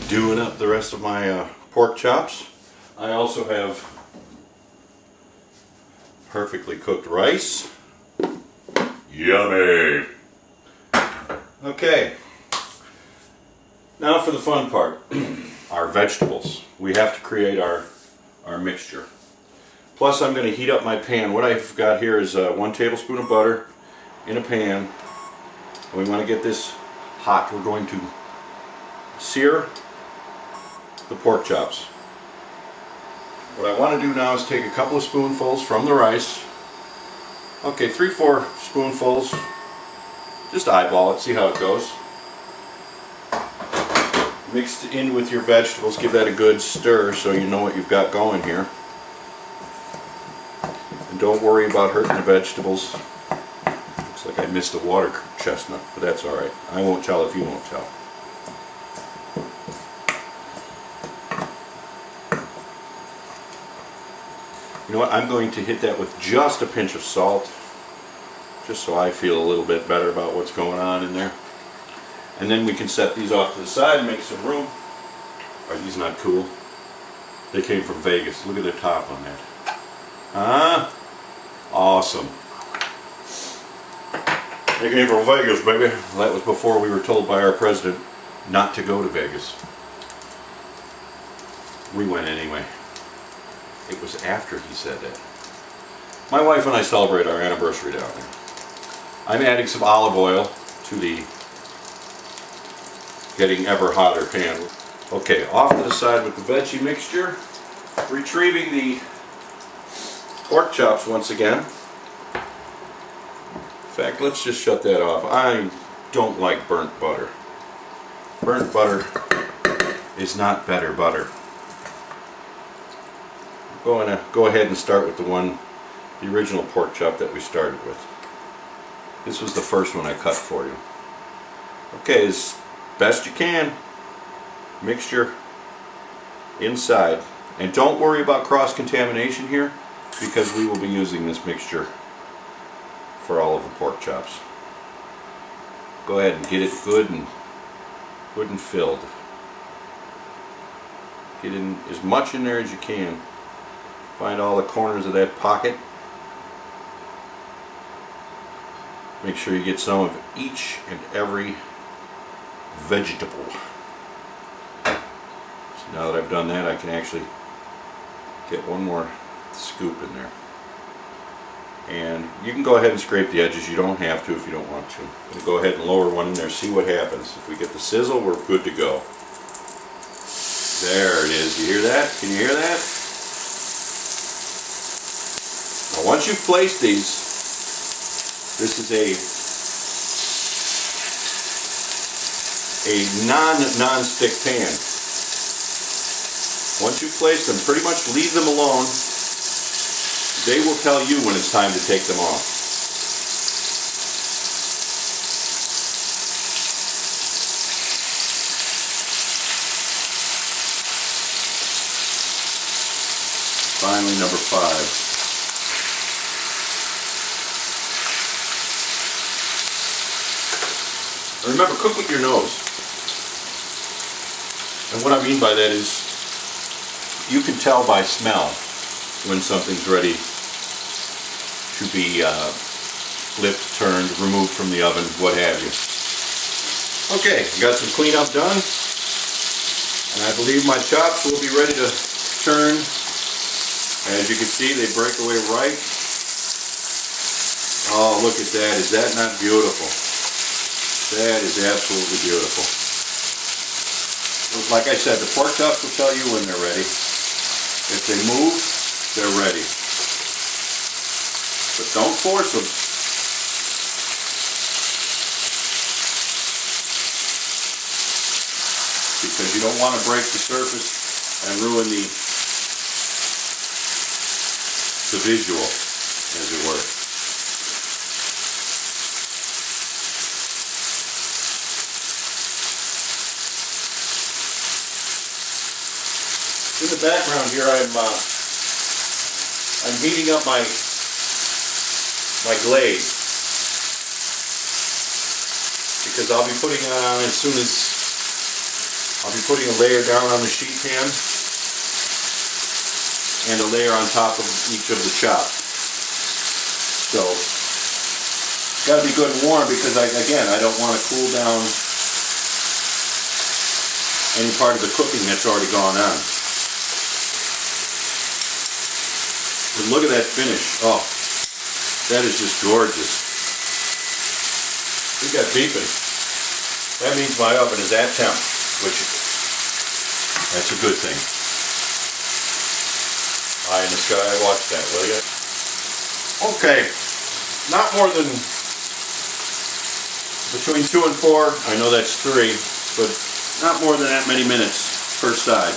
doing up the rest of my pork chops. I also have perfectly cooked rice. Yummy! Okay, now for the fun part. Our vegetables. We have to create our mixture. Plus I'm going to heat up my pan. What I've got here is 1 tablespoon of butter in a pan. And we want to get this hot. We're going to sear the pork chops. What I want to do now is take a couple of spoonfuls from the rice. Okay, 3-4 spoonfuls. Just eyeball it, see how it goes. Mixed in with your vegetables, give that a good stir so you know what you've got going here. And don't worry about hurting the vegetables. Looks like I missed a water chestnut, but that's alright. I won't tell if you won't tell. You know what, I'm going to hit that with just a pinch of salt, just so I feel a little bit better about what's going on in there. And then we can set these off to the side and make some room. Are these not cool? They came from Vegas. Look at the top on that. Ah, awesome. They came from Vegas, baby. That was before we were told by our president not to go to Vegas. We went anyway. It was after he said that. My wife and I celebrate our anniversary down there. I'm adding some olive oil to the getting ever hotter pan. Okay, off to the side with the veggie mixture. Retrieving the pork chops once again. In fact, let's just shut that off. I don't like burnt butter. Burnt butter is not better butter. I'm going to go ahead and start with the original pork chop that we started with. This was the first one I cut for you. Okay, as best you can, mixture inside. And don't worry about cross-contamination here, because we will be using this mixture for all of the pork chops. Go ahead and get it good and filled. Get in as much in there as you can. Find all the corners of that pocket. Make sure you get some of each and every vegetable. So now that I've done that, I can actually get one more scoop in there. And you can go ahead and scrape the edges. You don't have to if you don't want to. I'm going to go ahead and lower one in there, see what happens. If we get the sizzle, we're good to go. There it is. You hear that? Can you hear that? Now once you've placed these, this is a non-stick pan. Once you place them, pretty much leave them alone. They will tell you when it's time to take them off. Finally, number 5. Remember, cook with your nose. And what I mean by that is, you can tell by smell when something's ready to be flipped, turned, removed from the oven, what have you. Okay, got some cleanup done, and I believe my chops will be ready to turn. As you can see, they break away right. Oh, look at that. Is that not beautiful? That is absolutely beautiful. Like I said, the pork chops will tell you when they're ready. If they move, they're ready. But don't force them. Because you don't want to break the surface and ruin the visual, as it were. In the background here, I'm heating up my glaze, because I'll be putting it on as soon as I'll be putting a layer down on the sheet pan and a layer on top of each of the chops. So it's got to be good and warm because again, I don't want to cool down any part of the cooking that's already gone on. But look at that finish. Oh, that is just gorgeous. We got beeping. That means my oven is at temp, which that's a good thing. Eye in the sky, watch that, will you? Okay, not more than between 2 and 4. I know that's 3, but not more than that many minutes per side.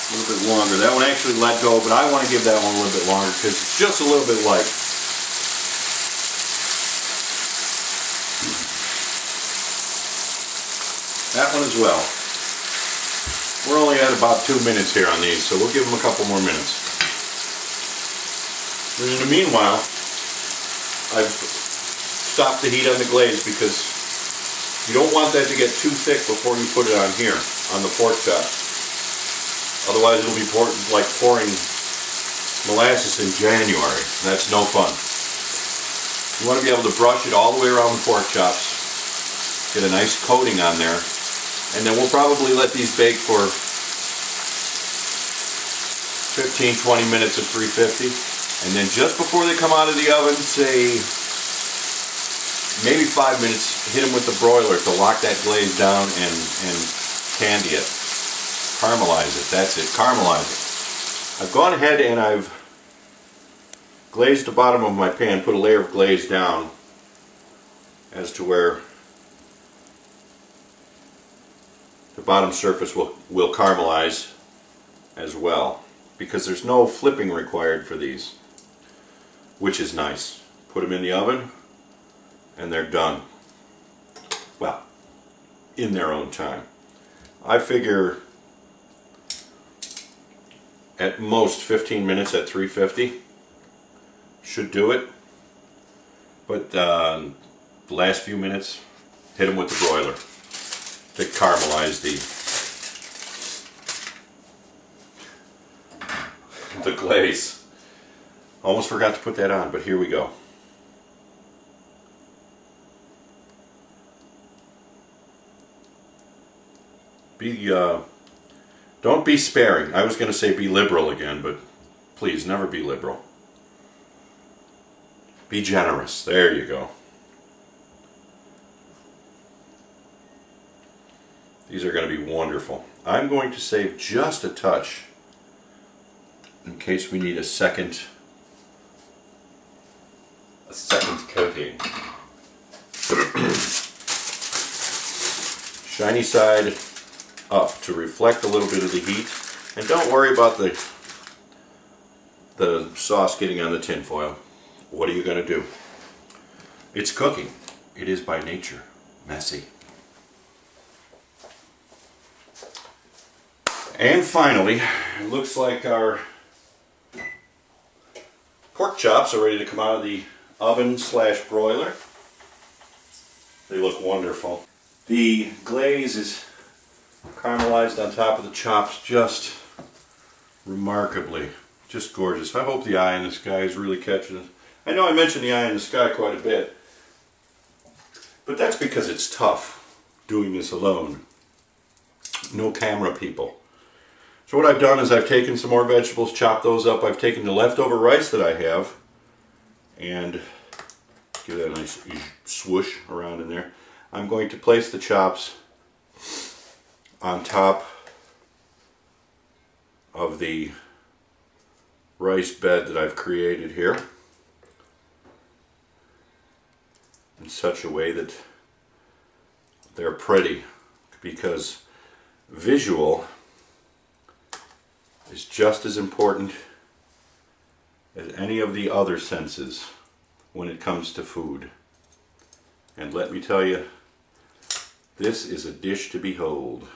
A little bit longer. That one actually let go, but I want to give that one a little bit longer because it's just a little bit light. That one as well. We're only at about 2 minutes here on these, so we'll give them a couple more minutes. And in the meanwhile, I've stopped the heat on the glaze because you don't want that to get too thick before you put it on here, on the pork chop. Otherwise it'll be like pouring molasses in January. That's no fun. You want to be able to brush it all the way around the pork chops, get a nice coating on there, and then we'll probably let these bake for 15-20 minutes at 350. And then just before they come out of the oven, say maybe 5 minutes, hit them with the broiler to lock that glaze down and candy it. Caramelize it, that's it, caramelize it. I've gone ahead and I've glazed the bottom of my pan, put a layer of glaze down as to where the bottom surface will caramelize as well, because there's no flipping required for these, which is nice. Put them in the oven and they're done. Well, in their own time. I figure at most 15 minutes at 350 should do it, but the last few minutes hit them with the broiler to caramelize the glaze. Almost forgot to put that on, but here we go. Don't be sparing. I was going to say be liberal again, but please never be liberal. Be generous. There you go. These are going to be wonderful. I'm going to save just a touch in case we need a second coating. Shiny side up to reflect a little bit of the heat, and don't worry about the sauce getting on the tin foil. What are you going to do? It's cooking. It is by nature messy. And finally, it looks like our pork chops are ready to come out of the oven / broiler. They look wonderful. The glaze is caramelized on top of the chops just remarkably. Just gorgeous. I hope the eye in the sky is really catching it. I know I mentioned the eye in the sky quite a bit, but that's because it's tough doing this alone. No camera people. So what I've done is I've taken some more vegetables, chopped those up. I've taken the leftover rice that I have and give that a nice swoosh around in there. I'm going to place the chops on top of the rice bed that I've created here in such a way that they're pretty, because visual is just as important as any of the other senses when it comes to food. And let me tell you, this is a dish to behold.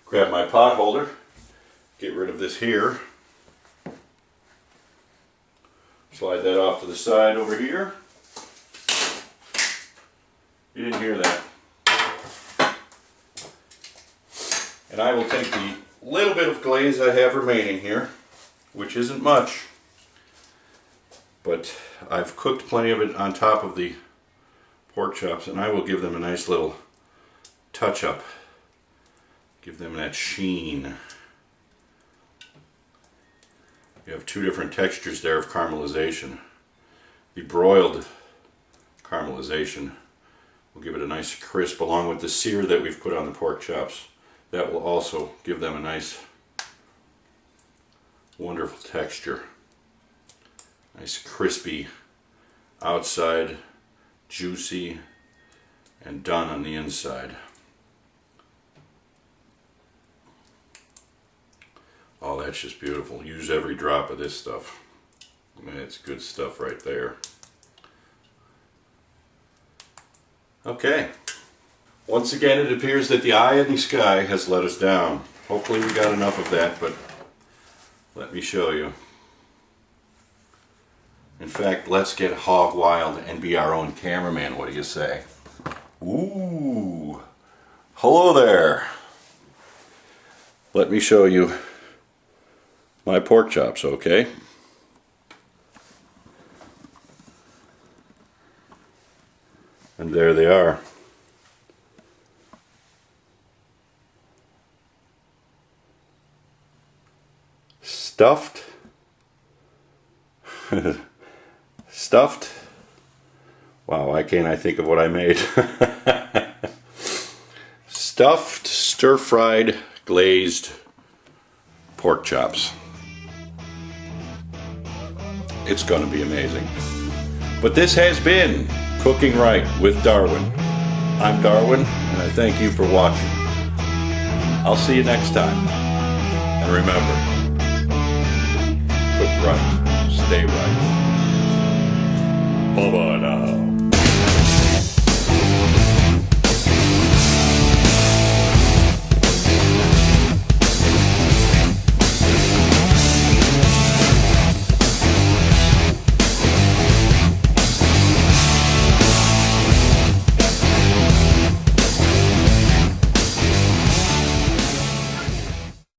Grab my pot holder, get rid of this here, slide that off to the side over here. You didn't hear that. And I will take the little bit of glaze I have remaining here, which isn't much, but I've cooked plenty of it on top of the pork chops, and I will give them a nice little touch up. Give them that sheen. You have two different textures there of caramelization. The broiled caramelization will give it a nice crisp, along with the sear that we've put on the pork chops. That will also give them a nice, wonderful texture. Nice crispy outside, juicy, and done on the inside. Oh, that's just beautiful. Use every drop of this stuff. I mean, it's good stuff right there. Okay. Once again, it appears that the eye in the sky has let us down. Hopefully we got enough of that, but let me show you. In fact, let's get hog wild and be our own cameraman. What do you say? Ooh. Hello there. Let me show you my pork chops, okay? And there they are. Stuffed. Stuffed. Wow, why can't I think of what I made? Stuffed, stir-fried, glazed pork chops. It's going to be amazing. But this has been Cooking Right with Darwin. I'm Darwin, and I thank you for watching. I'll see you next time. And remember, cook right, stay right. Bye-bye now.